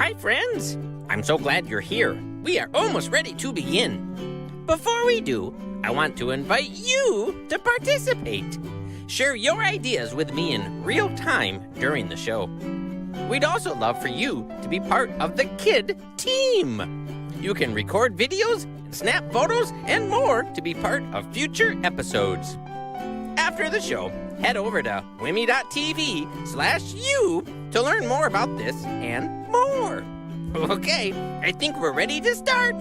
Hi, friends. I'm so glad you're here. We are almost ready to begin. Before we do, I want to invite you to participate. Share your ideas with me in real time during the show. We'd also love for you to be part of the Kid Team. You can record videos, snap photos, and more to be part of future episodes. After the show, head over to wimee.tv/you to learn more about this and more. Okay, I think we're ready to start.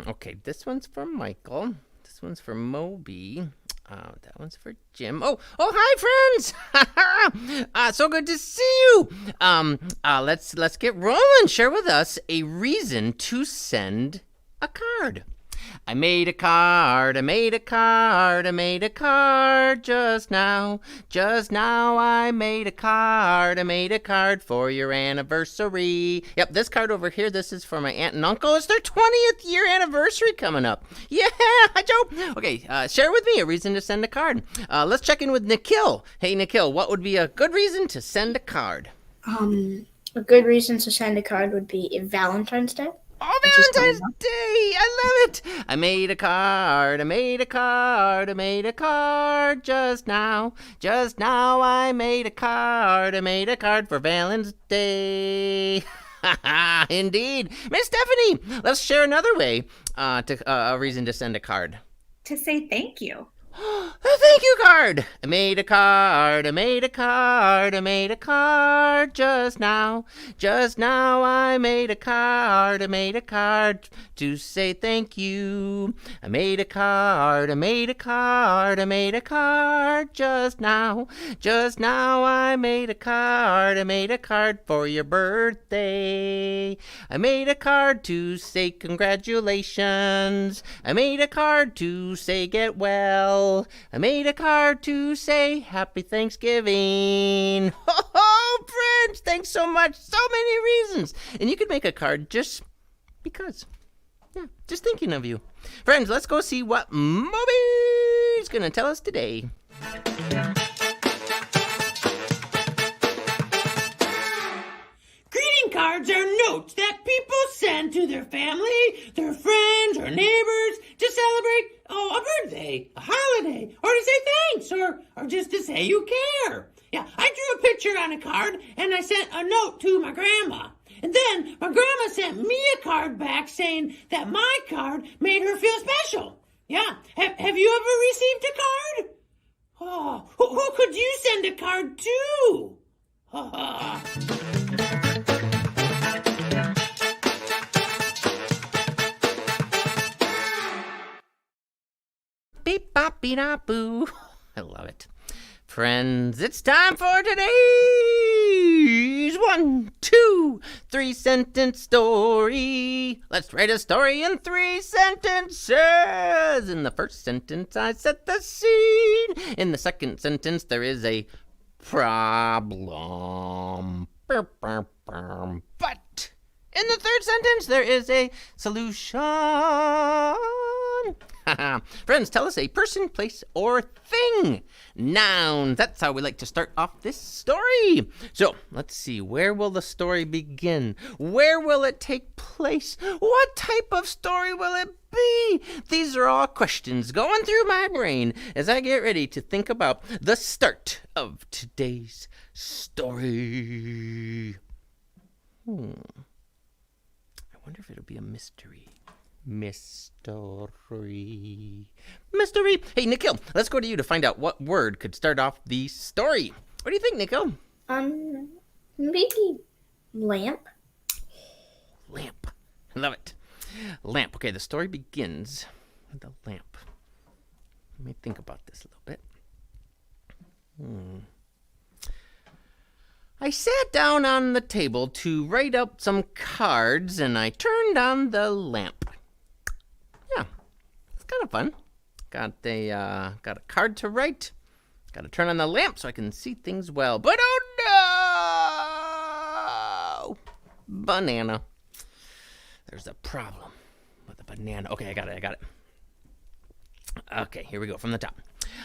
Okay, this one's for Michael. This one's for Moby. That one's for Jim. Oh, hi, friends! So good to see you. Let's get rolling. Share with us a reason to send a card. I made a card just now. I made a card for your anniversary. Yep, this card over here, this is for my aunt and uncle. It's their 20th year anniversary coming up. Yeah, Joe. Okay, share with me a reason to send a card. Let's check in with Nikhil. Hey, Nikhil, what would be a good reason to send a card? A good reason to send a card would be Valentine's Day. Oh, Valentine's Day! I love it! I made a card just now. I made a card for Valentine's Day. Indeed. Miss Stephanie, let's share another way a reason to send a card. To say thank you. A thank you card. I made a card just now. I made a card to say thank you. I made a card just now. I made a card for your birthday. I made a card to say congratulations. I made a card to say get well. I made a card to say Happy Thanksgiving. Oh, friends, thanks so much. So many reasons. And you could make a card just because. Yeah, just thinking of you. Friends, let's go see what Moby's going to tell us today. Greeting cards are notes that people send to their family, their friends, or neighbors to celebrate a birthday, a holiday, or to say thanks, or just to say you care. Yeah, I drew a picture on a card, and I sent a note to my grandma. And then my grandma sent me a card back saying that my card made her feel special. Yeah, have you ever received a card? Oh, who could you send a card to? Beep bop beep da boo. I love it. Friends, it's time for today's 1, 2, 3 sentence story. Let's write a story in 3 sentences. In the first sentence, I set the scene. In the second sentence, there is a problem. But in the third sentence, there is a solution. Friends, tell us a person, place, or thing. Nouns. That's how we like to start off this story. So, let's see. Where will the story begin? Where will it take place? What type of story will it be? These are all questions going through my brain as I get ready to think about the start of today's story. I wonder if it'll be a mystery. Mystery. Hey, Nikhil, let's go to you to find out what word could start off the story. What do you think, Nikhil? Maybe lamp. Lamp. I love it. Lamp. Okay, the story begins with the lamp. Let me think about this a little bit. I sat down on the table to write up some cards, and I turned on the lamp. Yeah, it's kind of fun. Got a card to write. Got to turn on the lamp so I can see things well. But oh no! Banana. There's a problem with a banana. Okay, I got it. Okay, here we go from the top.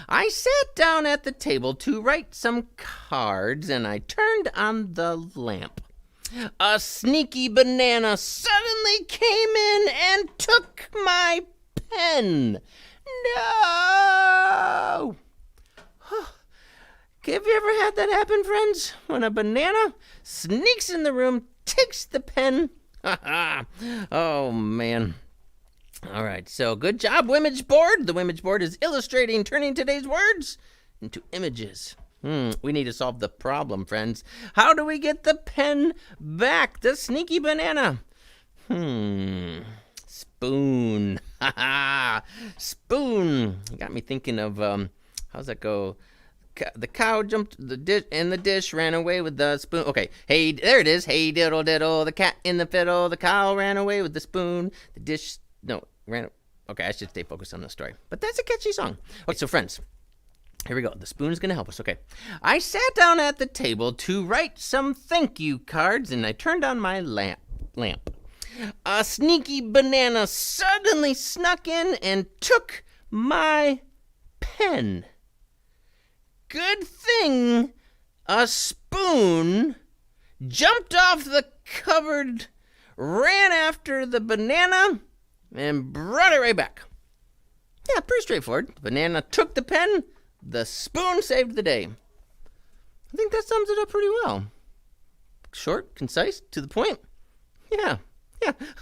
I sat down at the table to write some cards, and I turned on the lamp. A sneaky banana suddenly came in and took my pen. No! Have you ever had that happen, friends? When a banana sneaks in the room, takes the pen. Oh, man. All right, so good job, Wimage board. The Wimage board is illustrating, turning today's words into images. We need to solve the problem, friends. How do we get the pen back? The sneaky banana. Spoon. Spoon. You got me thinking of, how's that go? The cow jumped the dish, and the dish ran away with the spoon. Okay, hey, there it is. Hey, diddle, diddle, the cat in the fiddle. The cow ran away with the spoon. The dish, no, ran. Okay, I should stay focused on the story. But that's a catchy song. Okay, so friends, here we go. The spoon's going to help us. Okay. I sat down at the table to write some thank you cards, and I turned on my lamp. A sneaky banana suddenly snuck in and took my pen. Good thing a spoon jumped off the cupboard, ran after the banana, and brought it right back. Yeah, pretty straightforward. The banana took the pen, the spoon saved the day. I think that sums it up pretty well. Short, concise, to the point. Yeah.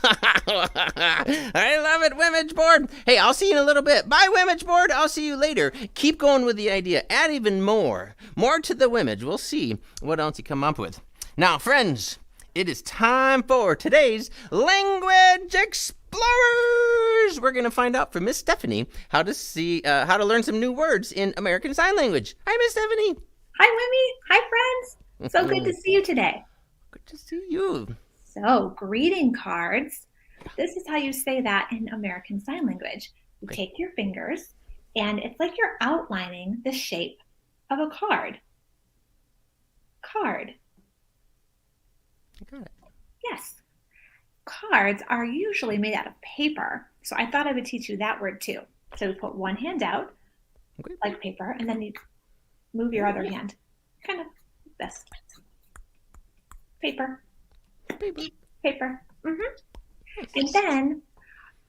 I love it, Wimage board. Hey, I'll see you in a little bit. Bye, Wimage board. I'll see you later. Keep going with the idea. Add even more. More to the Wimage. We'll see what else you come up with. Now, friends, it is time for today's Language Explorers. We're going to find out from Miss Stephanie how to learn some new words in American Sign Language. Hi, Miss Stephanie. Hi, Wimee. Hi, friends. So good to see you today. Good to see you. So, greeting cards. This is how you say that in American Sign Language. You take your fingers, and it's like you're outlining the shape of a card. Card. I got it. Yes. Cards are usually made out of paper, so I thought I would teach you that word too. So we put one hand out, like paper, and then you move your other hand. Kind of this. Paper. Paper. And then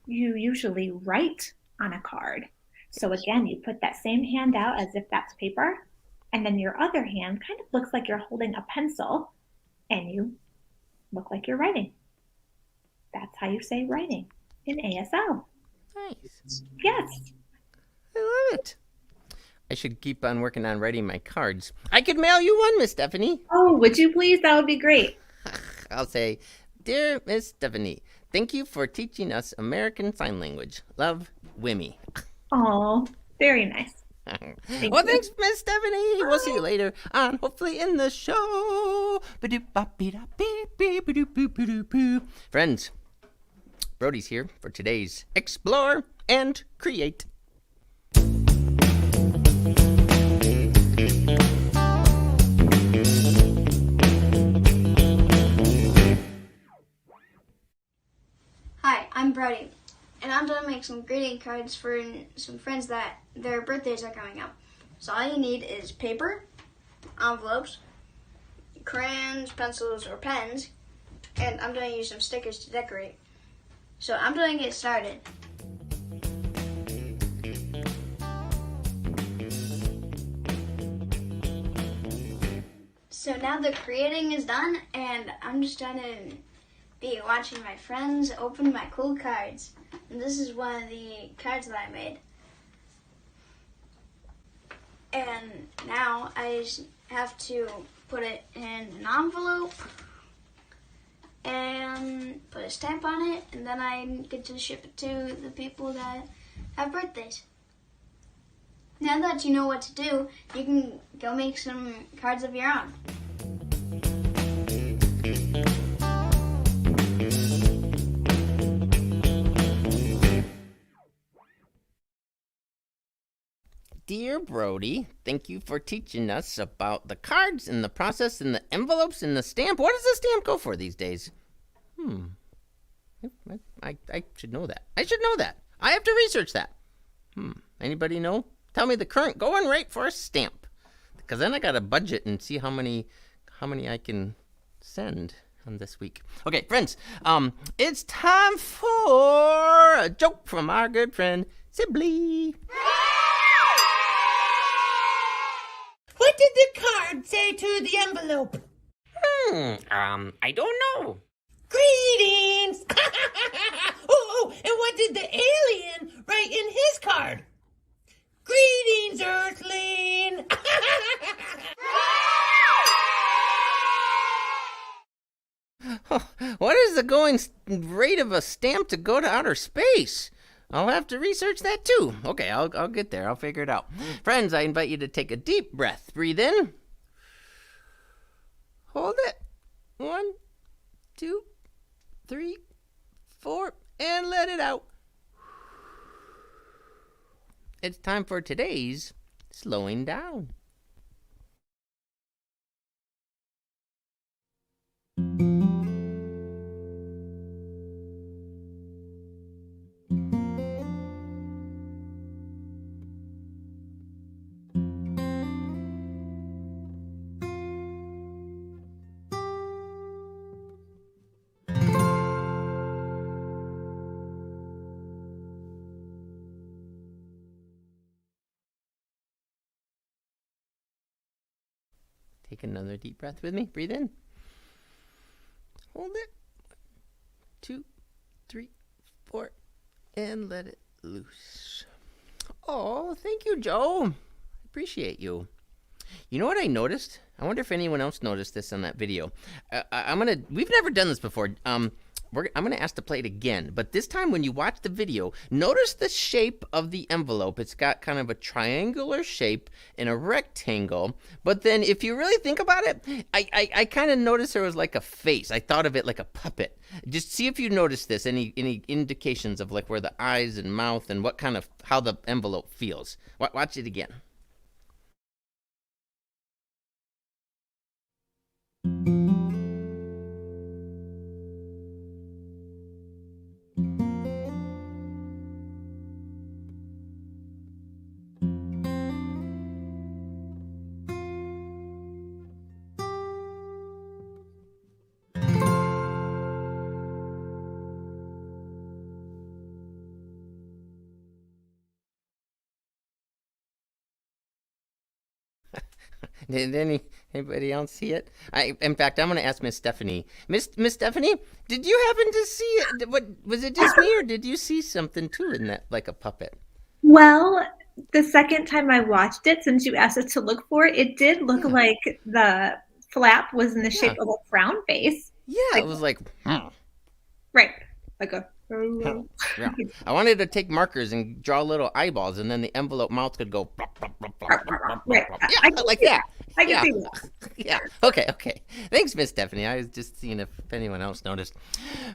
you usually write on a card. So again, you put that same hand out as if that's paper, and then your other hand kind of looks like you're holding a pencil, and you look like you're writing. That's how you say writing in ASL. Nice. Yes. I love it. I should keep on working on writing my cards. I could mail you one, Miss Stephanie. Oh, would you please? That would be great. I'll say, Dear Miss Stephanie, thank you for teaching us American Sign Language. Love, Wimee. Oh, very nice. Well, thanks, Miss Stephanie. Bye. We'll see you later on Hopefully in the Show. Friends, Brody's here for today's Explore and Create. Hi, I'm Brody, and I'm going to make some greeting cards for some friends that their birthdays are coming up. So all you need is paper, envelopes, crayons, pencils, or pens, and I'm going to use some stickers to decorate. So I'm going to get started. So now the creating is done, and I'm just going to be watching my friends open my cool cards. And this is one of the cards that I made. And now I just have to put it in an envelope and put put a stamp on it, and then I get to ship it to the people that have birthdays. Now that you know what to do, you can go make some cards of your own. Dear Brody, thank you for teaching us about the cards and the process and the envelopes and the stamp. What does the stamp go for these days? I should know that. I should know that. I have to research that. Anybody know? Tell me the current going rate for a stamp. Because then I got to budget and see how many I can send on this week. Okay, friends, it's time for a joke from our good friend Sibley. What did the card say to the envelope? I don't know. Greetings! Oh, and what did the alien write in his card? Greetings, Earthling! What is the going rate of a stamp to go to outer space? I'll have to research that too. Okay, I'll get there. I'll figure it out. Friends, I invite you to take a deep breath. Breathe in. Hold it. 1, 2, 3, 4, and let it out. It's time for today's slowing down. Take another deep breath with me. Breathe in. Hold it. 2, 3, 4, and let it loose. Oh, thank you, Joe. I appreciate you. You know what I noticed? I wonder if anyone else noticed this on that video. We've never done this before. I'm gonna ask to play it again, but this time when you watch the video, notice the shape of the envelope. It's got kind of a triangular shape and a rectangle, but then if you really think about it, I kind of noticed there was like a face. I thought of it like a puppet. Just see if you notice this, any indications of like where the eyes and mouth and what kind of, how the envelope feels. Watch it again. Did anybody else see it? In fact, I'm going to ask Miss Stephanie. Miss Stephanie, did you happen to see it? What was it, just me, or did you see something too in that, like a puppet? Well, the second time I watched it, since you asked us to look for it, it did look like the flap was in the shape of a frown face. Yeah, like, it was like, right, like a. Yeah. I wanted to take markers and draw little eyeballs, and then the envelope mouth could go. Right. Yeah, like that. I can see that. Yeah. Okay. Thanks, Miss Stephanie. I was just seeing if anyone else noticed.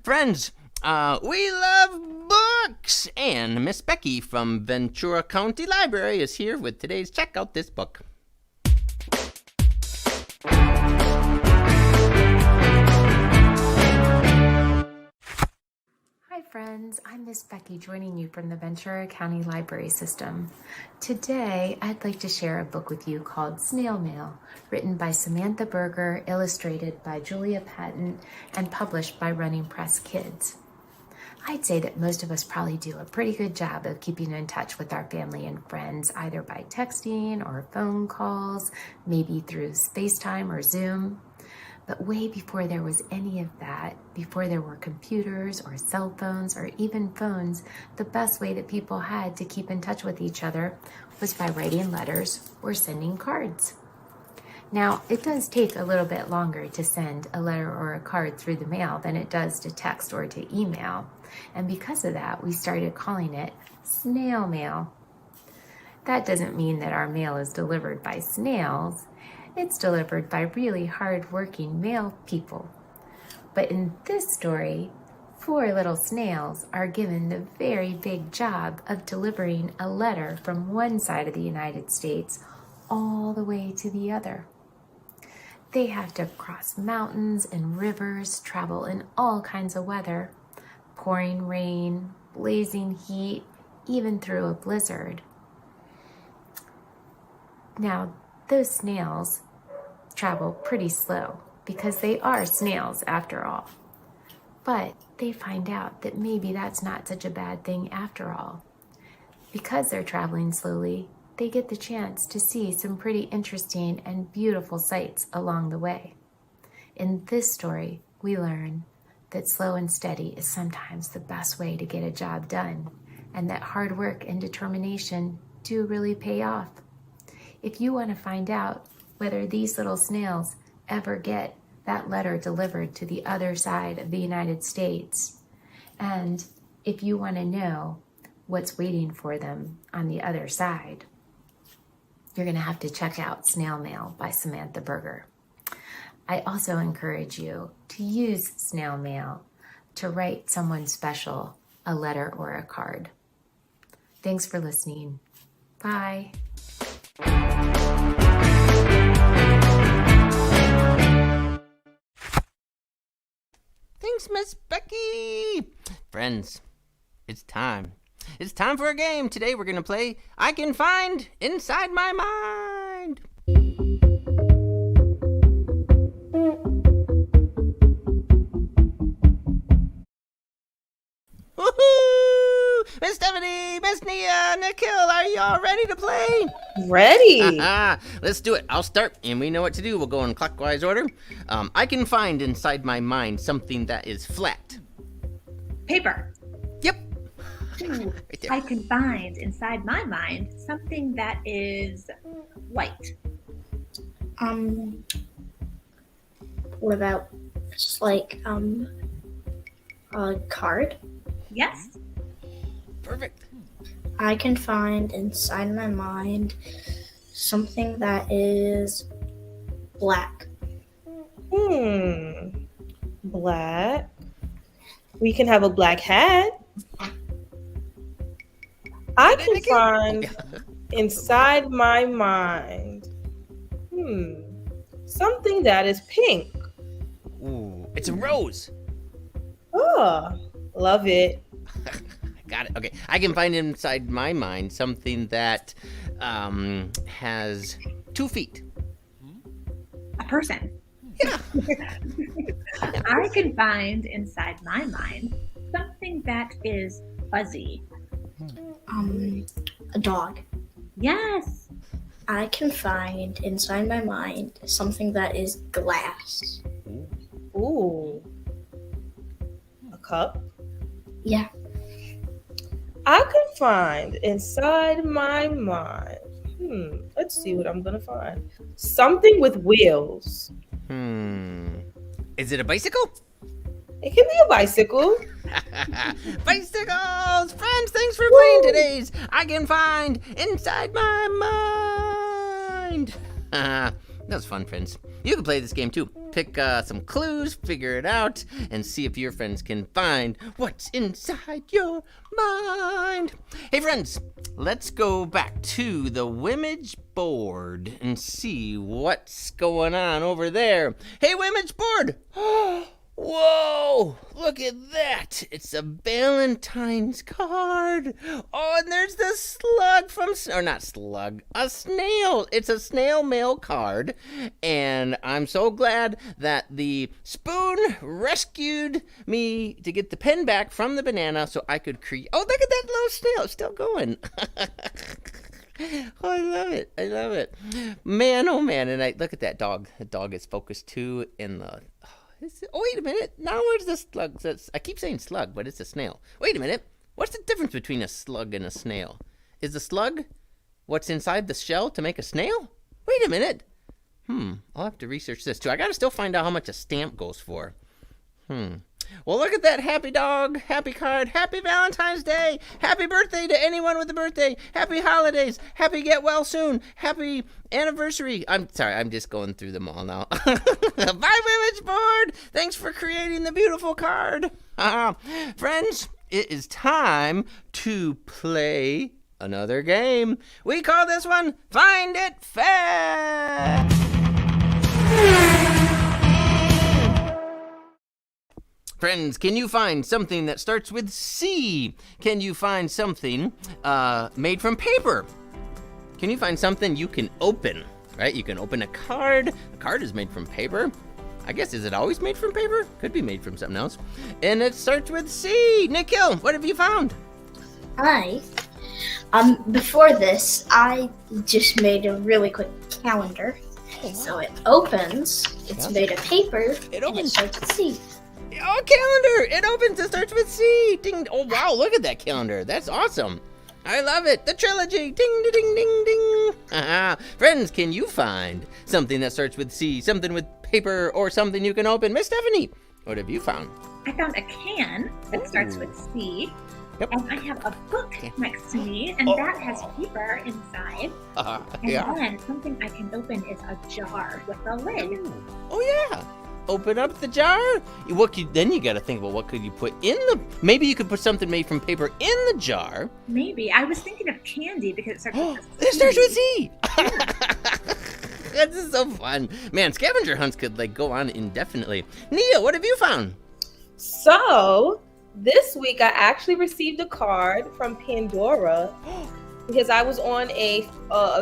Friends, we love books, and Miss Becky from Ventura County Library is here with today's Check Out This Book. Hi friends, I'm Miss Becky joining you from the Ventura County Library System. Today, I'd like to share a book with you called Snail Mail, written by Samantha Berger, illustrated by Julia Patton, and published by Running Press Kids. I'd say that most of us probably do a pretty good job of keeping in touch with our family and friends, either by texting or phone calls, maybe through FaceTime or Zoom. But way before there was any of that, before there were computers or cell phones or even phones, the best way that people had to keep in touch with each other was by writing letters or sending cards. Now, it does take a little bit longer to send a letter or a card through the mail than it does to text or to email. And because of that, we started calling it snail mail. That doesn't mean that our mail is delivered by snails. It's delivered by really hard-working mail people. But in this story, 4 little snails are given the very big job of delivering a letter from one side of the United States all the way to the other. They have to cross mountains and rivers, travel in all kinds of weather, pouring rain, blazing heat, even through a blizzard. Now, those snails travel pretty slow because they are snails after all. But they find out that maybe that's not such a bad thing after all. Because they're traveling slowly, they get the chance to see some pretty interesting and beautiful sights along the way. In this story, we learn that slow and steady is sometimes the best way to get a job done, and that hard work and determination do really pay off. If you want to find out whether these little snails ever get that letter delivered to the other side of the United States, and if you want to know what's waiting for them on the other side, you're going to have to check out Snail Mail by Samantha Berger. I also encourage you to use snail mail to write someone special a letter or a card. Thanks for listening. Bye. Thanks, Miss Becky. Friends, it's time. It's time for a game. Today we're going to play I Can Find Inside My Mind. Woohoo! Miss Stephanie, Miss Nia, Nikhil, are y'all ready to play? Ready. Let's do it. I'll start, and we know what to do. We'll go in clockwise order. I can find inside my mind something that is flat. Paper. Yep. Ooh, Right there. I can find inside my mind something that is white. What about just like a card? Yes. Perfect. I can find inside my mind something that is black. Black. We can have a black hat. I can find inside my mind something that is pink. Ooh, it's a rose. Oh, love it. Got it. Okay, I can find inside my mind something that has 2 feet. A person. Yeah. I can find inside my mind something that is fuzzy. A dog. Yes. I can find inside my mind something that is glass. Ooh. A cup. Yeah. I can find inside my mind. Let's see what I'm gonna find. Something with wheels. Is it a bicycle? It can be a bicycle. Bicycles! Friends, thanks for playing today's I Can Find Inside My Mind. That was fun, friends. You can play this game too. Pick some clues, figure it out, and see if your friends can find what's inside your mind. Hey, friends, let's go back to the Wimee board and see what's going on over there. Hey, Wimee board! Whoa, look at that. It's a Valentine's card. Oh, and there's the slug from, or not slug, a snail. It's a snail mail card. And I'm so glad that the spoon rescued me to get the pen back from the banana so I could create. Oh, look at that little snail. It's still going. Oh, I love it. I love it. Man, oh man. And I look at that dog. The dog is focused too in the... Oh, wait a minute. Now where's the slug? I keep saying slug, but it's a snail. Wait a minute. What's the difference between a slug and a snail? Is the slug what's inside the shell to make a snail? Wait a minute. I'll have to research this too. I gotta still find out how much a stamp goes for. Well, look at that happy dog, happy card, happy Valentine's Day, happy birthday to anyone with a birthday, happy holidays, happy get well soon, happy anniversary. I'm sorry, I'm just going through them all now. Bye, Image Board. Thanks for creating the beautiful card. Friends, it is time to play another game. We call this one Find It Fact. Friends, can you find something that starts with C? Can you find something made from paper? Can you find something you can open, right? You can open a card. A card is made from paper. I guess, is it always made from paper? Could be made from something else. And it starts with C. Nikhil, what have you found? Hi. Before this, I just made a really quick calendar. So it opens, it's made of paper, and it starts with C. Oh, calendar! It opens, it starts with C. Ding! Oh, wow, look at that calendar. That's awesome. I love it. The trilogy. Ding, ding, ding, ding, ding. Friends, can you find something that starts with C, something with paper, or something you can open? Miss Stephanie, what have you found? I found a can that starts with C. Yep. And I have a book next to me, and that has paper inside. And then something I can open is a jar with a lid. Oh, yeah. Open up the jar. Then you got to think about what could you put in the. Maybe you could put something made from paper in the jar. Maybe. I was thinking of candy because it starts with C. It starts with C. This is so fun. Man, scavenger hunts could go on indefinitely. Nia, what have you found? So, this week I actually received a card from Pandora because I was on a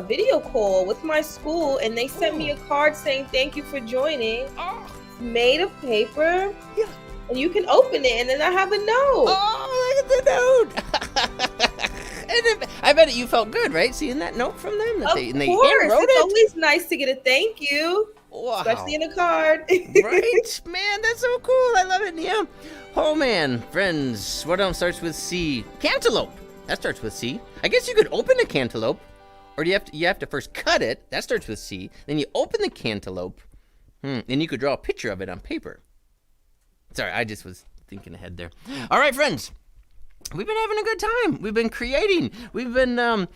video call with my school, and they sent me a card saying thank you for joining. It's made of paper. Yeah. And you can open it, and then I have a note. Oh, look at the note. And I bet you felt good, right? Seeing that note from them? Of course. It's always nice to get a thank you. Wow. Especially in a card. Right? Man, that's so cool. I love it, Nia. Oh, man. Friends, what else starts with C? Cantaloupe. That starts with C. I guess you could open a cantaloupe, or you have to first cut it. That starts with C. Then you open the cantaloupe, and you could draw a picture of it on paper. Sorry, I just was thinking ahead there. All right, friends. We've been having a good time. We've been creating. We've been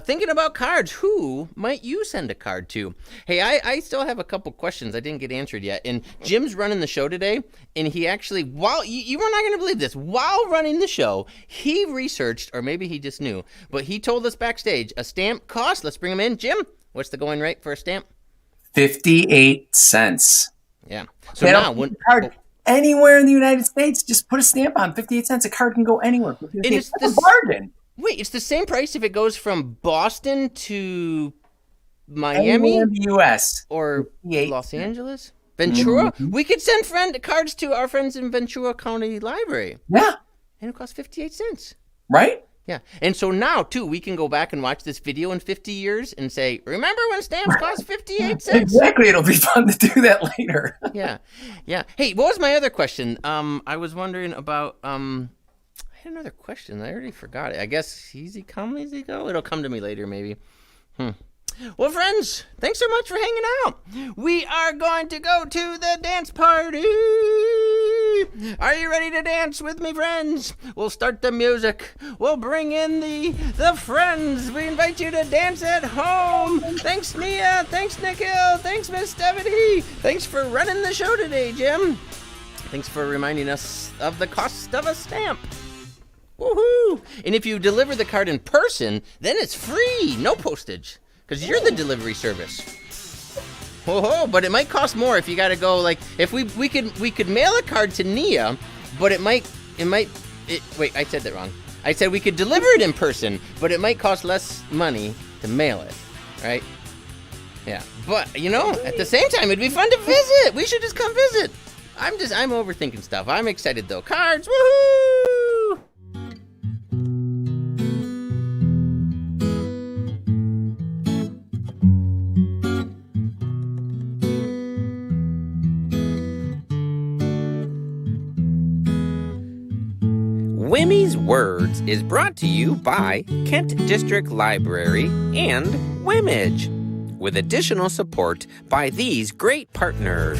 thinking about cards. Who might you send a card to? Hey, I still have a couple questions I didn't get answered yet. And Jim's running the show today. And he actually, while you were not going to believe this, while running the show, he researched, or maybe he just knew, but he told us backstage a stamp cost. Let's bring him in. Jim, what's the going rate for a stamp? 58 cents. Yeah. So now when anywhere in the United States, just put a stamp on 58 cents. A card can go anywhere. It's a bargain. Wait, it's the same price if it goes from Boston to Miami? Anywhere in the U.S. Or Los Angeles? Ventura? Mm-hmm. We could send cards to our friends in Ventura County Library. Yeah. And it costs 58 cents. Right? Yeah. And so now, too, we can go back and watch this video in 50 years and say, remember when stamps cost 58 cents? Exactly. It'll be fun to do that later. Yeah. Yeah. Hey, what was my other question? I was wondering about, I had another question. I already forgot it. I guess easy come, easy go. It'll come to me later, maybe. Well, friends, thanks so much for hanging out. We are going to go to the dance party. Are you ready to dance with me, friends? We'll start the music. We'll bring in the friends. We invite you to dance at home. Thanks, Nia. Thanks, Nikhil. Thanks, Miss Stephanie. Thanks for running the show today, Jim. Thanks for reminding us of the cost of a stamp. Woohoo! And if you deliver the card in person, then it's free. No postage. Because you're the delivery service. Whoa, but it might cost more if you got to go, if we could mail a card to Nia, but wait, I said that wrong. I said we could deliver it in person, but it might cost less money to mail it, right? Yeah, but, at the same time, it'd be fun to visit. We should just come visit. I'm overthinking stuff. I'm excited, though. Cards, woohoo! Wimee's Words is brought to you by Kent District Library and Wimage. with additional support by these great partners.